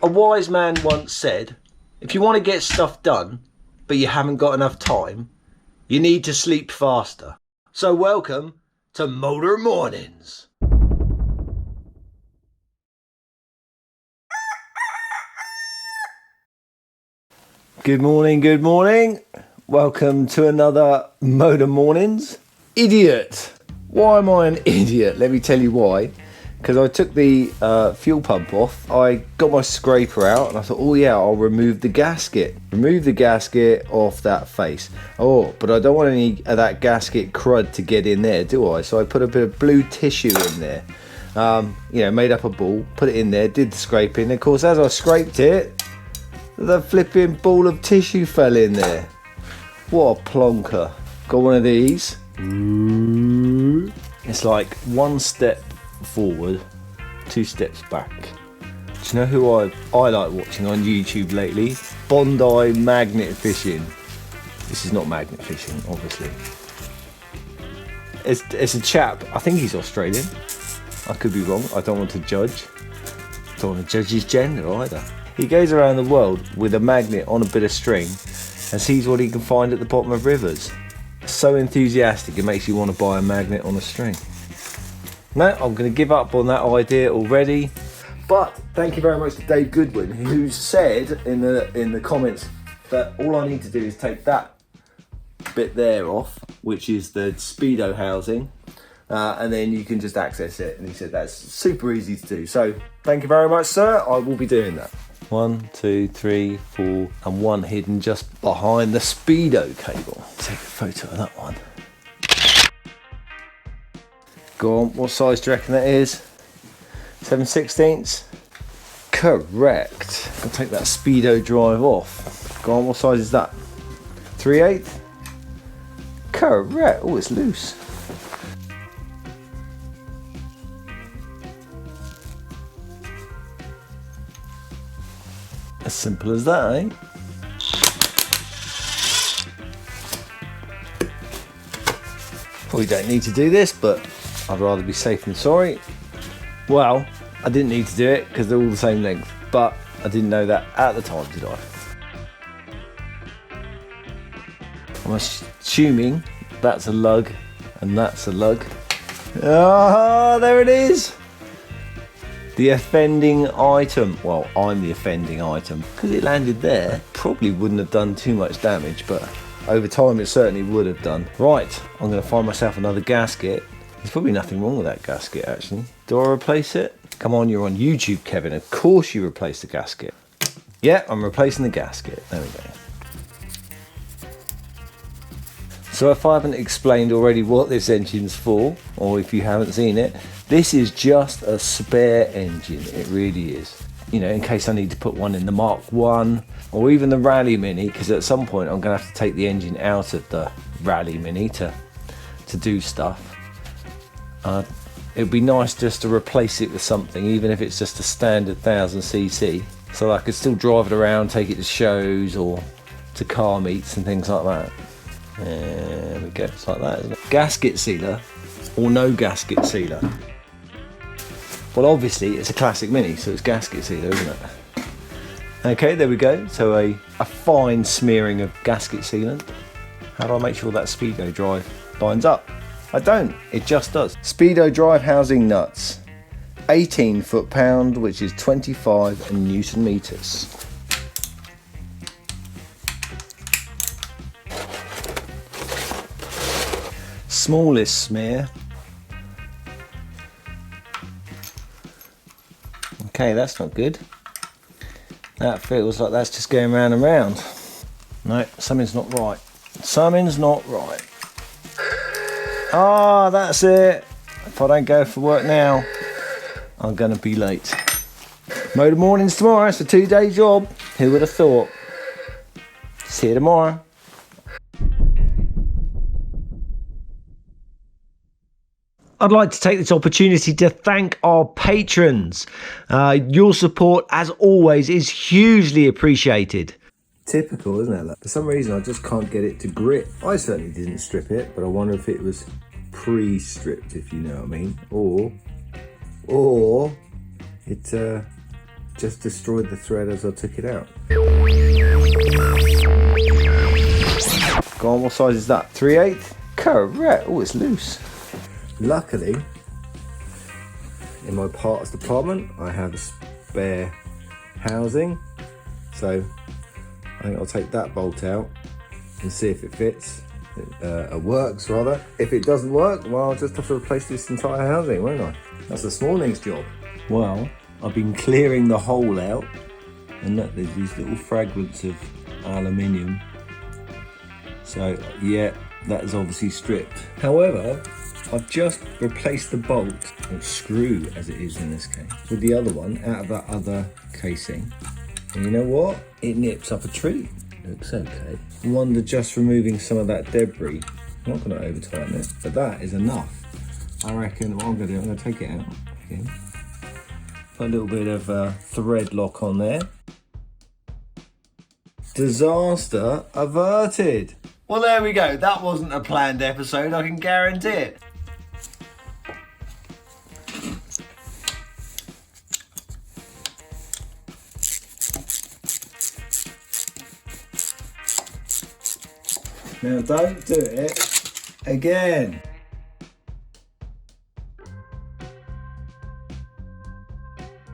A wise man once said, if you want to get stuff done, but you haven't got enough time, you need to sleep faster. So welcome to Motor Mornings. Good morning, good morning. Welcome to another Motor Mornings. Idiot. Why am I an idiot? Let me tell you why. Because I took the fuel pump off, I got my scraper out and I thought, oh yeah, I'll remove the gasket. Remove the gasket off that face. Oh, but I don't want any of that gasket crud to get in there, do I? So I put a bit of blue tissue in there. Made up a ball, put it in there, did the scraping. Of course, as I scraped it, the flipping ball of tissue fell in there. What a plonker. Got one of these. It's like one step forward, 2 steps back. Do you know who I like watching on YouTube lately? Bondi magnet fishing. This is not magnet fishing, obviously. It's a chap, I think he's Australian. I could be wrong, I don't want to judge. Don't want to judge his gender either. He goes around the world with a magnet on a bit of string and sees what he can find at the bottom of rivers. So enthusiastic it makes you want to buy a magnet on a string. No, I'm going to give up on that idea already. But thank you very much to Dave Goodwin, who said in the comments that all I need to do is take that bit there off, which is the speedo housing, and then you can just access it. And he said that's super easy to do. So thank you very much, sir. I will be doing that. 1, 2, 3, 4, and one hidden just behind the speedo cable. Take a photo of that one. Go on, what size do you reckon that is? 7/16? Correct. I'll take that speedo drive off. Go on, what size is that? 3/8? Correct. Oh, it's loose. As simple as that, eh? Probably don't need to do this, but I'd rather be safe than sorry. Well, I didn't need to do it because they're all the same length, but I didn't know that at the time, did I? I'm assuming that's a lug and that's a lug. Ah, there it is. The offending item. Well, I'm the offending item. Because it landed there, probably wouldn't have done too much damage, but over time it certainly would have done. Right, I'm going to find myself another gasket. There's probably nothing wrong with that gasket, actually. Do I replace it? Come on, you're on YouTube, Kevin. Of course you replace the gasket. Yeah, I'm replacing the gasket. There we go. So if I haven't explained already what this engine's for, or if you haven't seen it, this is just a spare engine. It really is. You know, in case I need to put one in the Mark 1 or even the Rally Mini, because at some point I'm going to have to take the engine out of the Rally Mini to do stuff. It'd be nice just to replace it with something, even if it's just a standard 1000cc, so I could still drive it around, take it to shows or to car meets and things like that. There we go, it's like that, isn't it? Gasket sealer or no gasket sealer? Well, obviously it's a classic Mini, so it's gasket sealer, isn't it? Okay, there we go. So a fine smearing of gasket sealant. How do I make sure that speedo drive lines up? I don't, it just does. Speedo drive housing nuts. 18 foot-pound, which is 25 Newton meters. Smallest smear. Okay, that's not good. That feels like that's just going round and round. No, something's not right. Something's not right. Ah, that's it. If I don't go for work now, I'm gonna be late. Motor Mornings tomorrow, it's a 2-day job. Who would have thought? See you tomorrow. I'd like to take this opportunity to thank our patrons. Your support, as always, is hugely appreciated. Typical, isn't it? For some reason, I just can't get it to grip. I certainly didn't strip it, but I wonder if it was pre-stripped, if you know what I mean. Or it just destroyed the thread as I took it out. Go on, what size is that? 3/8? Correct. Oh, it's loose. Luckily, in my parts department, I have a spare housing. So I think I'll take that bolt out and see if it fits. It works rather. If it doesn't work, well, I'll just have to replace this entire housing, won't I? That's this morning's job. Well, I've been clearing the hole out, and look, there's these little fragments of aluminium. So yeah, that is obviously stripped. However, I've just replaced the bolt, or screw as it is in this case, with the other one out of that other casing. And you know what? It nips up a tree. Looks okay. I wonder, just removing some of that debris. I'm not going to over tighten it, but that is enough. I reckon what I'm going to do, I'm going to take it out again. Put a little bit of thread lock on there. Disaster averted. Well, there we go. That wasn't a planned episode, I can guarantee it. Now don't do it again.